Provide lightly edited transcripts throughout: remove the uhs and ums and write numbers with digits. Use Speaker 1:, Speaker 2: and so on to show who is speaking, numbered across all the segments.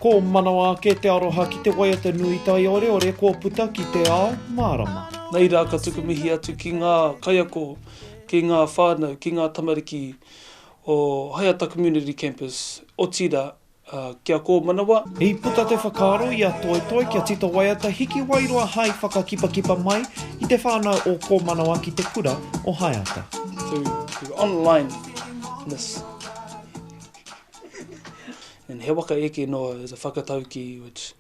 Speaker 1: Ko manawa ke te aroha ki te waiata nui tai ore ore ko puta ki te ao Mārama.
Speaker 2: Nei rā ka tukumihi atu ki ngā kaiako, ki ngā whānau, ki ngā tamariki o Haiata Community Campus, o tira, kia ko manawa.
Speaker 1: I puta te whakaaro i a toi toi kia tita waiata hiki wairoa hai whakakipakipa mai i te whānau o ko manawa ki te kura o Haiata.
Speaker 2: Through online-ness. And he waka eke noa is a whakatauki which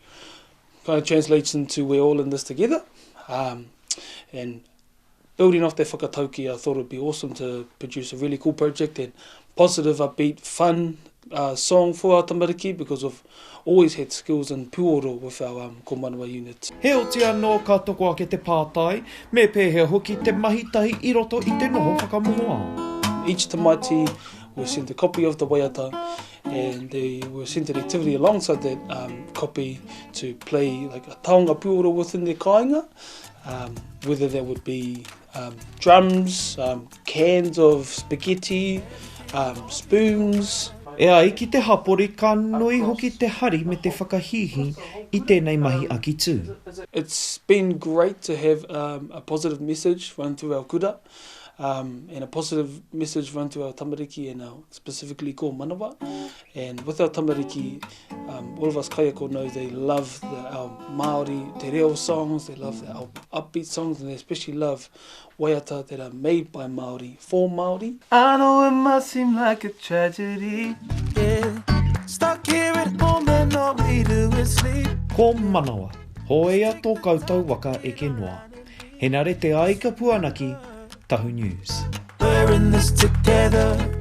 Speaker 2: kind of translates into we're all in this together. And building off that whakatauki, I thought it would be awesome to produce a really cool project and positive, upbeat, fun song for our tamariki because we've always had skills and puoro with our ko manawa unit.
Speaker 1: He o tia no ka toko ake te pātai, me pēhea hoki te mahitahi i roto i te noho whakamoa.
Speaker 2: Each tamaiti was sent a copy of the waiata and they were sent an activity alongside that copy to play like a taonga puoro within their kāinga, whether that would be drums, cans of spaghetti, spoons.
Speaker 1: E ai ki te hapori ka nui hoki te hari me te whakahihi i tēnei mahi aki tū.
Speaker 2: It's been great to have a positive message run through our kura and a positive message run through our tamariki and our specifically ko manawa. And with our tamariki, all of us kaiako know they love our Māori te reo songs, they love our upbeat songs, and they especially love waiata that are made by Māori for Māori.
Speaker 3: I know it must seem like a tragedy, yeah. Stuck here at home and all we do is sleep.
Speaker 1: Ko manawa, hoea tō koutou waka eke noa. He nare te aika puanaki, Tahu News.
Speaker 3: We're in this together.